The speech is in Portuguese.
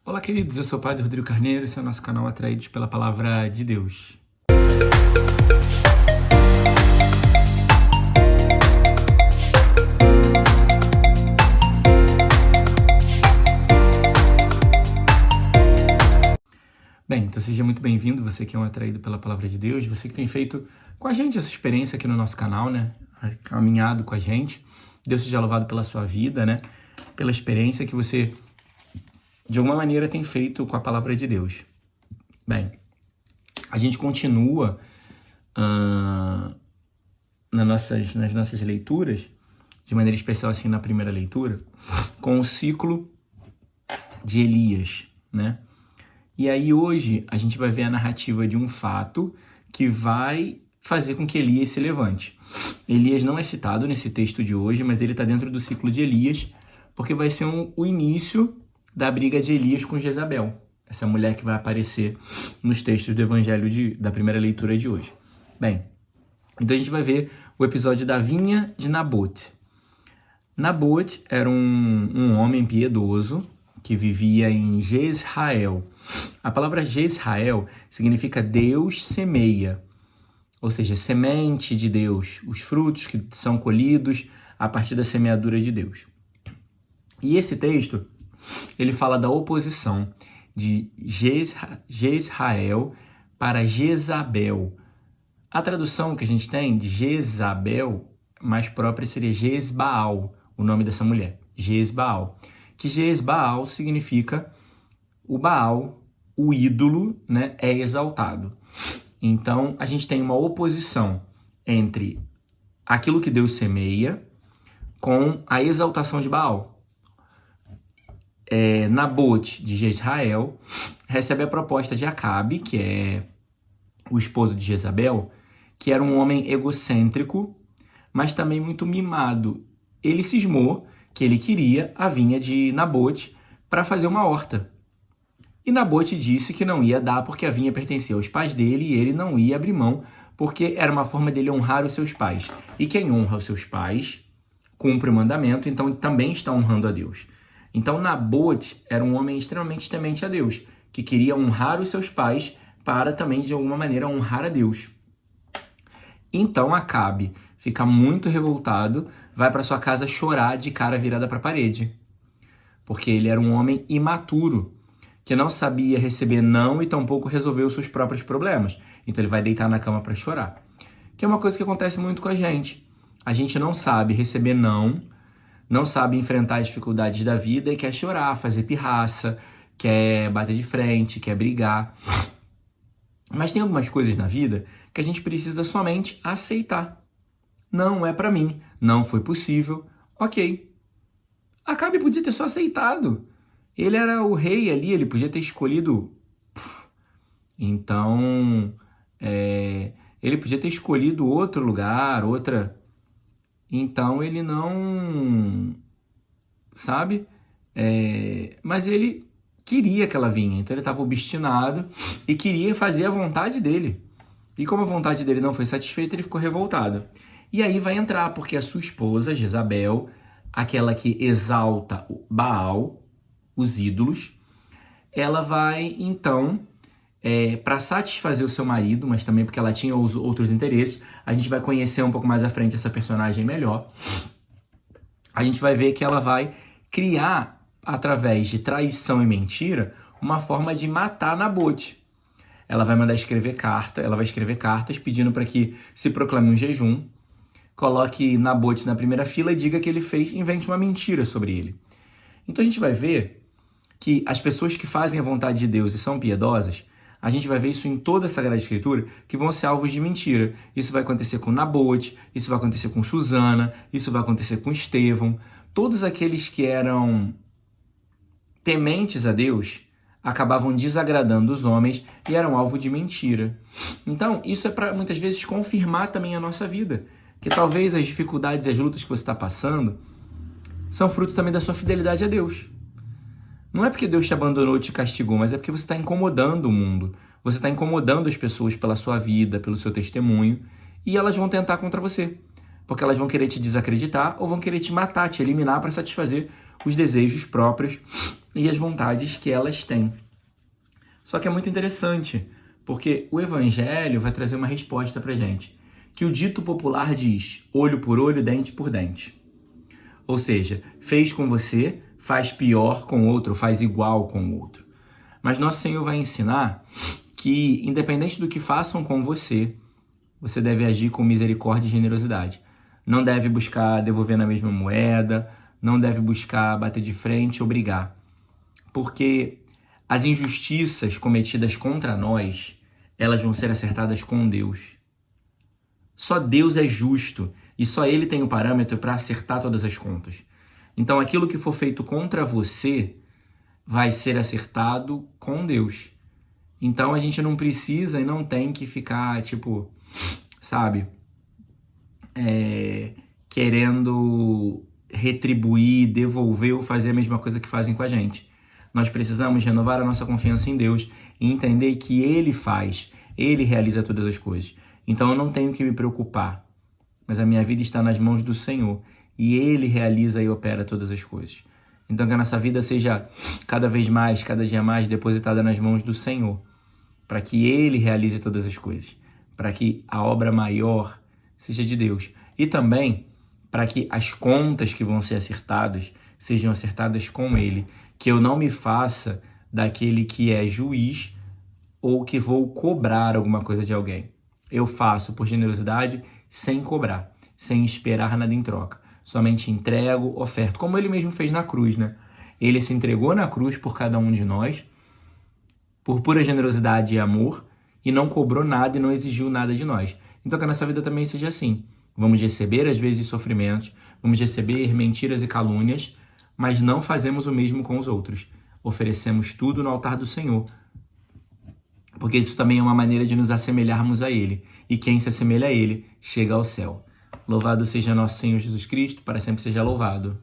Olá, queridos, eu sou o Padre Rodrigo Carneiro, esse é o nosso canal Atraídos pela Palavra de Deus. Bem, então seja muito bem-vindo, você que é um atraído pela Palavra de Deus, você que tem feito com a gente essa experiência aqui no nosso canal, né? Caminhado com a gente. Deus seja louvado pela sua vida, né? Pela experiência que você, de alguma maneira, tem feito com a Palavra de Deus. Bem, a gente continua nas nossas leituras, de maneira especial assim na primeira leitura, com o ciclo de Elias, né? E aí hoje a gente vai ver a narrativa de um fato que vai fazer com que Elias se levante. Elias não é citado nesse texto de hoje, mas ele está dentro do ciclo de Elias, porque vai ser o início da briga de Elias com Jezabel, essa mulher que vai aparecer nos textos do Evangelho da primeira leitura de hoje. Bem, então a gente vai ver o episódio da vinha de Nabote. Nabote era um homem piedoso que vivia em Jezrael. A palavra Jezrael significa Deus semeia, ou seja, semente de Deus, os frutos que são colhidos a partir da semeadura de Deus. E esse texto, ele fala da oposição de Jezrael para Jezabel. A tradução que a gente tem de Jezabel, mais própria, seria Jezbaal, o nome dessa mulher, Jezbaal. Que Jezbaal significa o Baal, o ídolo, né, é exaltado. Então, a gente tem uma oposição entre aquilo que Deus semeia com a exaltação de Baal. Nabote, de Jezrael, recebe a proposta de Acabe, que é o esposo de Jezabel, que era um homem egocêntrico, mas também muito mimado. Ele cismou que ele queria a vinha de Nabote para fazer uma horta. E Nabote disse que não ia dar porque a vinha pertencia aos pais dele e ele não ia abrir mão porque era uma forma dele honrar os seus pais. E quem honra os seus pais cumpre o mandamento, então também está honrando a Deus. Então Nabote era um homem extremamente temente a Deus, que queria honrar os seus pais para também, de alguma maneira, honrar a Deus. Então Acabe fica muito revoltado, vai para sua casa chorar de cara virada para a parede. Porque ele era um homem imaturo, que não sabia receber não e tampouco resolver os seus próprios problemas. Então ele vai deitar na cama para chorar. Que é uma coisa que acontece muito com a gente. A gente não sabe receber não sabe enfrentar as dificuldades da vida e quer chorar, fazer pirraça, quer bater de frente, quer brigar. Mas tem algumas coisas na vida que a gente precisa somente aceitar. Não é para mim, não foi possível, ok. Acabe podia ter só aceitado. Ele era o rei ali, ele podia ter escolhido... Então, ele podia ter escolhido outro lugar, outra... Então, ele não... Sabe? Mas ele queria aquela vinha, então ele estava obstinado e queria fazer a vontade dele. E como a vontade dele não foi satisfeita, ele ficou revoltado. E aí vai entrar, porque a sua esposa, Jezabel, aquela que exalta o Baal, os ídolos, ela vai, então, para satisfazer o seu marido, mas também porque ela tinha os outros interesses, a gente vai conhecer um pouco mais à frente essa personagem melhor, a gente vai ver que ela vai criar, através de traição e mentira, uma forma de matar Nabote. Ela vai mandar escrever cartas pedindo para que se proclame um jejum, coloque Nabote na primeira fila e diga que ele invente uma mentira sobre ele. Então a gente vai ver que as pessoas que fazem a vontade de Deus e são piedosas, a gente vai ver isso em toda a Sagrada Escritura, que vão ser alvos de mentira. Isso vai acontecer com Nabote, isso vai acontecer com Susana, isso vai acontecer com Estevão. Todos aqueles que eram tementes a Deus acabavam desagradando os homens e eram alvo de mentira. Então, isso é para muitas vezes confirmar também a nossa vida, que talvez as dificuldades e as lutas que você está passando são frutos também da sua fidelidade a Deus. Não é porque Deus te abandonou ou te castigou, mas é porque você está incomodando o mundo. Você está incomodando as pessoas pela sua vida, pelo seu testemunho, e elas vão tentar contra você. Porque elas vão querer te desacreditar ou vão querer te matar, te eliminar para satisfazer os desejos próprios e as vontades que elas têm. Só que é muito interessante, porque o Evangelho vai trazer uma resposta pra gente, que o dito popular diz, olho por olho, dente por dente. Ou seja, fez com você, faz pior com o outro, faz igual com o outro. Mas nosso Senhor vai ensinar que, independente do que façam com você, você deve agir com misericórdia e generosidade. Não deve buscar devolver na mesma moeda, não deve buscar bater de frente ou brigar. Porque as injustiças cometidas contra nós, elas vão ser acertadas com Deus. Só Deus é justo e só Ele tem o parâmetro para acertar todas as contas. Então aquilo que for feito contra você vai ser acertado com Deus. Então a gente não precisa e não tem que ficar, tipo, sabe, querendo retribuir, devolver ou fazer a mesma coisa que fazem com a gente. Nós precisamos renovar a nossa confiança em Deus e entender que Ele faz, Ele realiza todas as coisas. Então eu não tenho que me preocupar, mas a minha vida está nas mãos do Senhor e Ele realiza e opera todas as coisas. Então que a nossa vida seja cada vez mais, cada dia mais depositada nas mãos do Senhor, para que Ele realize todas as coisas, para que a obra maior seja de Deus e também para que as contas que vão ser acertadas sejam acertadas com Ele, que eu não me faça daquele que é juiz ou que vou cobrar alguma coisa de alguém. Eu faço por generosidade sem cobrar, sem esperar nada em troca. Somente entrego, oferto, como Ele mesmo fez na cruz, né? Ele se entregou na cruz por cada um de nós, por pura generosidade e amor, e não cobrou nada e não exigiu nada de nós. Então que a nossa vida também seja assim. Vamos receber, às vezes, sofrimentos, vamos receber mentiras e calúnias, mas não fazemos o mesmo com os outros. Oferecemos tudo no altar do Senhor, porque isso também é uma maneira de nos assemelharmos a Ele. E quem se assemelha a Ele, chega ao céu. Louvado seja nosso Senhor Jesus Cristo, para sempre seja louvado.